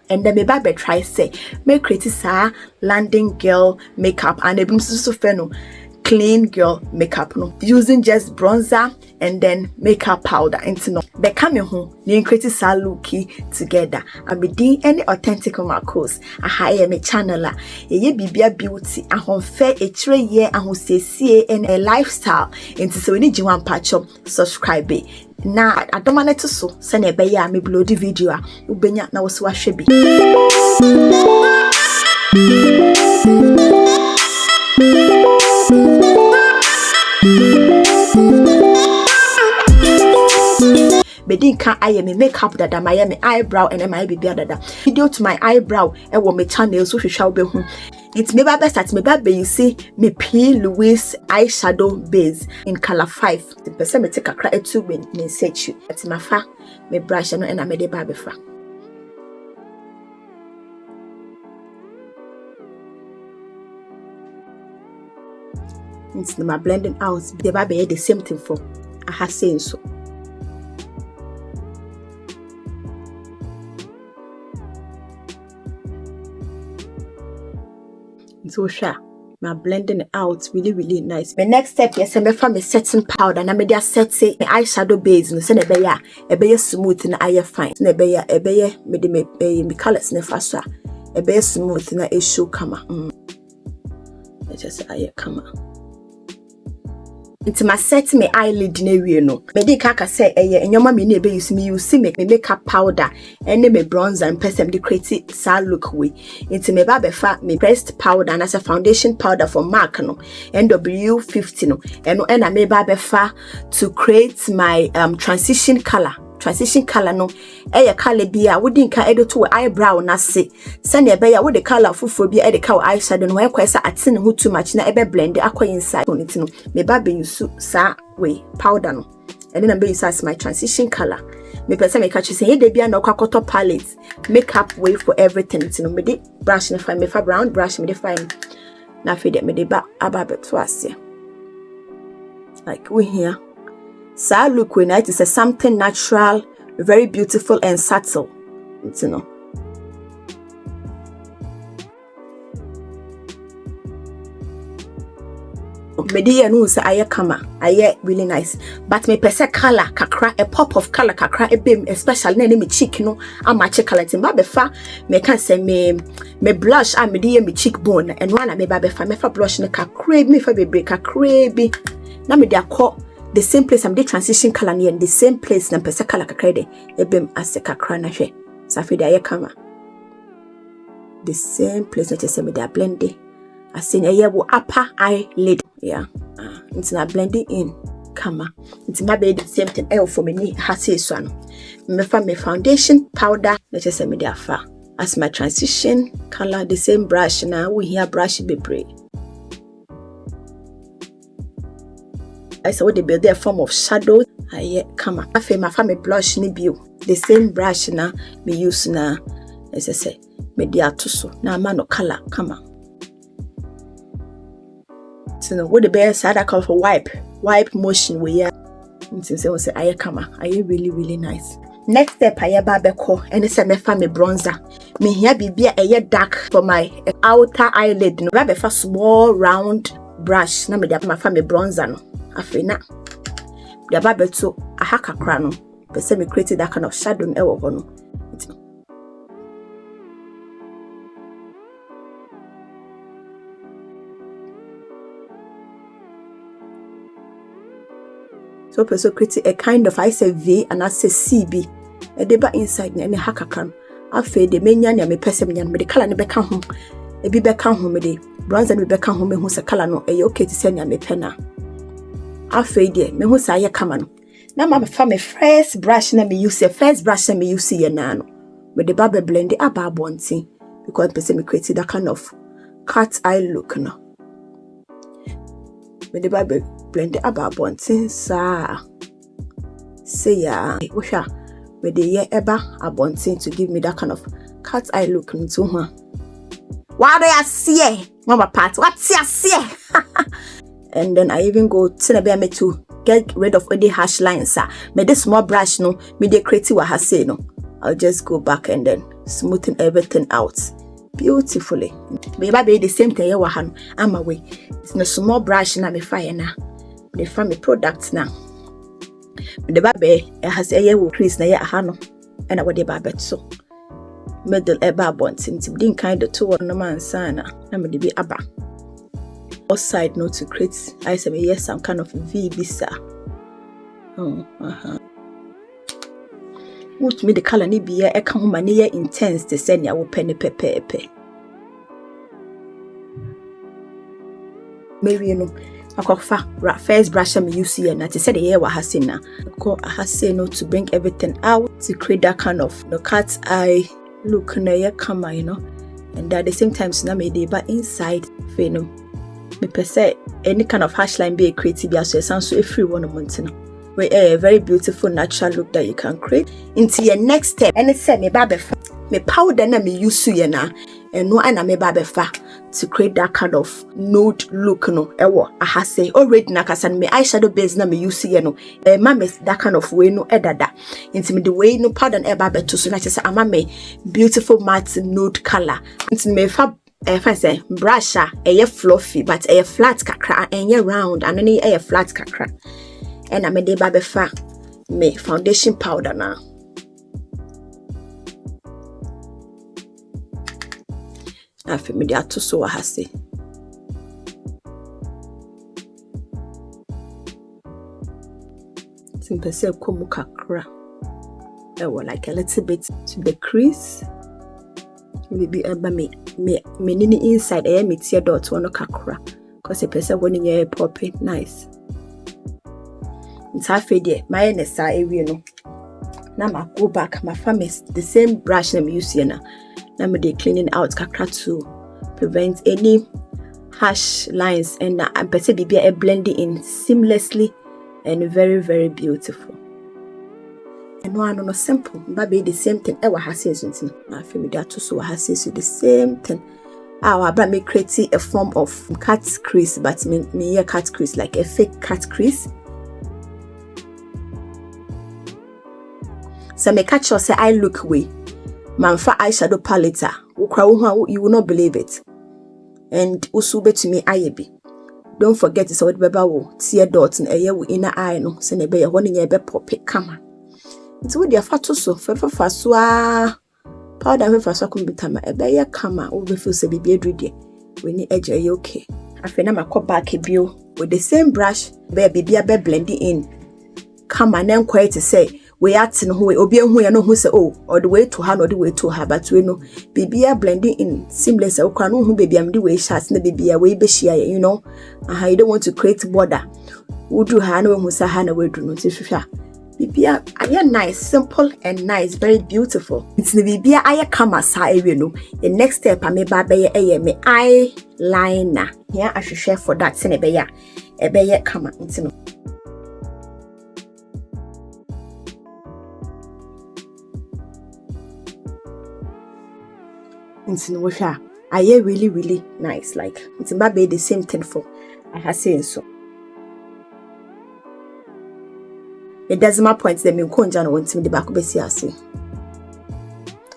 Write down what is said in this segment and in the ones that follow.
and then me babe try say me create sa landing girl makeup and ebim so feno clean girl makeup no using just bronzer and then makeup powder into no be come ho ni create sa looky together and be doing any authentic marcos aha me channel a ye bibia beauty ahonfe etire ye ahosesie and a lifestyle into so ni jiwan patcho subscribe na adomane to so se na be ya me upload video a ubenya na wo so ahwe bi Bedinka I me makeup dada my eyebrow and my baby dada video to my eyebrow e wo me channel so hwehwa be hu it's me baba start me baba you see me P Louis eyeshadow base in color 5 the person me take akra etu me search at my fa me brush no and I made baba fa it's my blending out the baba the same thing for I have saying so. So sure, my blending it out really nice. My next step yes, I from a setting powder and I made a set say eyeshadow base no say e be smooth na aye fine. Na be me colors na faso e be smooth na e show kama. Let's just say aye kama. Into my set me eyelid na wie no me dey kaka say enyoma me na ebe use me makeup powder and me bronzer and person dey create sa look way into me ba befa me pressed powder and as a foundation powder for MAC no NW50 no eno na me ba befa to create my transition color no color bia wodi nka edo to eyebrow na se sane ebe ya wodi color fufuro bia ede ka eyeshadow no e kwesa atene ho too much na ebe blend akwa inside no tino me ba be use sa way powder no and then I be use as my transition color me person me catch say de bia na kwakoto palette makeup way for everything tino me de brush na fine me fa brown brush me de fine na fe de me de ba aba beto ase like we here. So look when it is something natural, very beautiful and subtle. You know. Media no say aye kama, aye really nice. But me pese color kakra a pop of color kakra a beam, especially na me cheek no amache color timba befa me can say me blush and me cheekbone and one me ba befa me fa blush ne kakra me fa be kakra bi na me dia ko the same place I'm the transition color near the same place na pesa color kakra ebem ase kakra na hwe safi de aye kama the same place na chese me dey blend it ase na wo upper eyelid yeah it's na blending in kama it's my be the same thing for me ni ha say so no me fa me foundation powder na chese me dey afa as my transition color the same brush na we here brush bebre I saw they build their form of shadow. Aye, come on. I feel my family blush ni bio. The same brush na me use na. As I say, me dia tuso na mano color. Come on. So no, what the best side I call for wipe motion we ya. Since I say aye come on. Aye really nice. Next step aye babeko and it's me family bronzer. Me here be aye dark for my outer eyelid. No babe for small round brush. Na me dia my family bronzer no. Afina the babeto a haka crano pese me created that kind of shadow no ewo ho no so pese create a kind of I say V and I say CB e dey ba inside na haka crano afa de menya na me pese me nyan me de color ne beka ho e bi beka ho me de bronzer ne beka ho me hu se color no e okay to say nya me pena afei de me hu sa ye kama no na ma fa me first brush na me use ye na no me de ba blend it aba bontin because person me create that kind of cat eye look no me de ba blend it aba bontin sa say ya wo hwa me de ye eba abontin to give me that kind of cat eye look into ho what I see mama part what I see and then I even go to me to get rid of all the harsh lines me this small brush no me de create what I say no I'll just go back and then smoothen everything out beautifully. Maybe the same thing you want. I'm away. It's no small brush na me fire na. Me from me products now. The baby has a year crease na ya hano. And I would the so. Middle eba bontin. Didn't kind of two on the man sana. I'm the be abba. Side note to create. I say yes, some kind of V bisa. Would me the color ni be a come mania intense to send ya penny pepe. Maybe you know, I got first brush me you see and I said the year what has seen now. I has say no to bring everything out to create that kind of no cat's eye look na ya come, you know, and at the same time so na me dey but inside you know me per se any kind of hash line be a creative so it sounds so every one of month now. A very beautiful natural look that you can create into your next step. And it said me babefa me powder na me use you na and no ana me babefa to create that kind of nude look no ewo aha say already na kasa me eyeshadow base na me use you no ma me that kind of way no edada into me the way no powder na eba beto so na say ama me beautiful matte nude color into me fa if I say brush a fluffy but a flat kakra and round and any a flat kakra. And I made the babefa me foundation powder now. I feel me there to so I say. Simple say komu kakra. Like a little bit to the crease. Maybe me nini inside a me tear dot one kakra. Cause a person when you pop it nice. It's half a day. My NSA area no. Now I go back. My family the same brush I'm using now. Now they cleaning out kakra to prevent any harsh lines and I'm better be a blending in seamlessly and very very beautiful. And one no simple. Baby the same thing. I has said something. I feel me that too so I has said the same thing. Our brand me create a form of cat crease, but me a cat crease like a fake cat crease. So me catch you say I look way. Manfa eyeshadow palette. You will not believe it. And usube to me ayebi. Don't forget it's what beba wo tear dots and a year inner eye no. So ne be one in your be pop it kama. It's with your fatu so fefa faswa powder fefa so kumbitama e be ya kama wo be feel say bibi edrede. We need edge okay. Afi na makọ back bio with the same brush be bibi be blending in. Kama na enquire to say we at no way obi ehu ya no hu say oh or the way to her or the way to her but we know bibia blending in seamless o kwa no hu baby am the way shots na bibia we be share you know you don't want to create border would do her no hu say her na we do no hwehwa bibia aya nice simple and nice very beautiful it's the bibia aya kama sa ewe no the next step am ba be ye me eyeliner here I should share for that se ne be ya e be ye kama it's no. I hear really nice. Like it's maybe the same thing for I have said so. It doesn't matter points them in conjunction want me the back of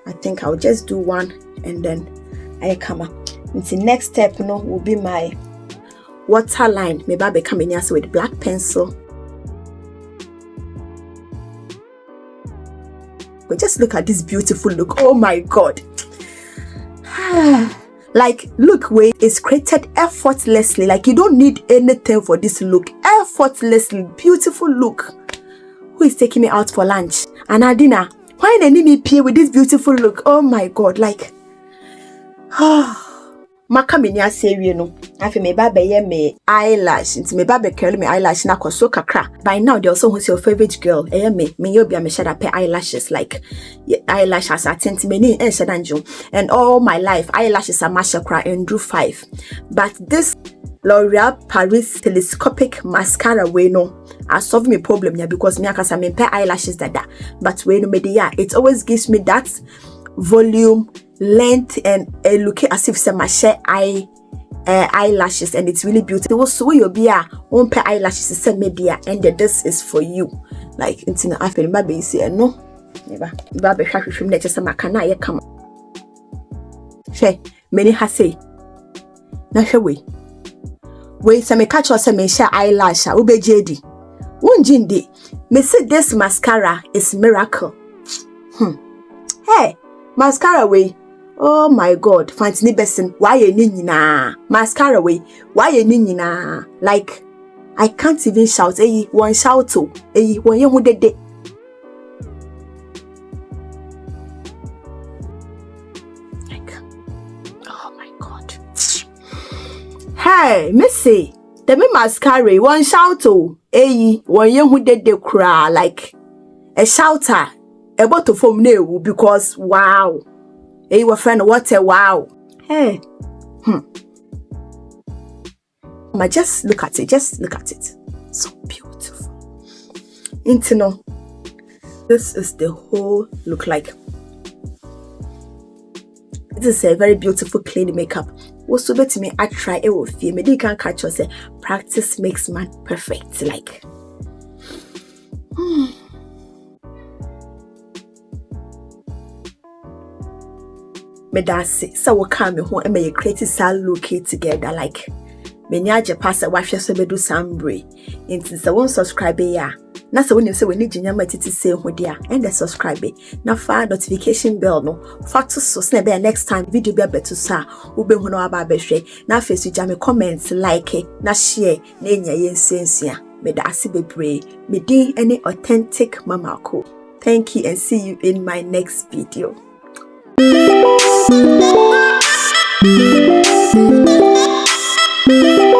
I think I'll just do one and then I come up. The next step will be my waterline. Maybe I'll be coming here with black pencil. But just look at this beautiful look. Oh my god. Like look way is created effortlessly, like you don't need anything for this look. Effortlessly beautiful look. Who is taking me out for lunch and our dinner? Why they need me pay with this beautiful look? Oh my god, like maka me nya say we no afi me ba be me eyelash into me ba be curl me eyelash na kwaso kakra. By now they also who's your favorite girl me you be a me shada pay eyelashes like eyelashes are 10 many and all my life eyelashes are mashakra and drew 5 but this L'Oreal Paris telescopic mascara way no I solve me problem here because me akasa me pay eyelashes that but way no media it always gives me that volume length and look as if some share eyelashes and it's really beautiful. So you'll be a one pair eyelashes is media and this is for you. Like it's in the after my baby say no Neba be hwa hwehwem na chese maka na ye kama. Hwe, meni ha sei. Na hwe we. We se me catch us me share eyelash a ubeje di. Wonjindi. Me say this mascara is miracle. Hey, mascara we. Oh my God, Fantini Besson, why ye nyina? Mascara we, why ye nyina? Like, I can't even shout. One shout to. One you would de. Like, oh my God. Hey, Missy, the me mascara, one shout to. One you would de cry like a shouter. A bottle from new because wow. Your friend, what a wow. Hey. Just look at it. Just look at it. So beautiful. Intino. This is the whole look like. This is a very beautiful clean makeup. What's so to me? I try it with you. Maybe you can catch us. Practice makes man perfect. Like. Me dasi so we come me home and me create a look together like me nyaje pass wahwe so be do sambre nti se won subscribe ya na se wonim se we ni ginyama titi se ho dia and the subscribe na fa notification bell no fa to so na be next time video be beto sa wo be hu na aba behwe na face ja me comment like na share na enya yensensia me dasi bebre me din any authentic mama ko. Thank you and see you in my next video. Thank you.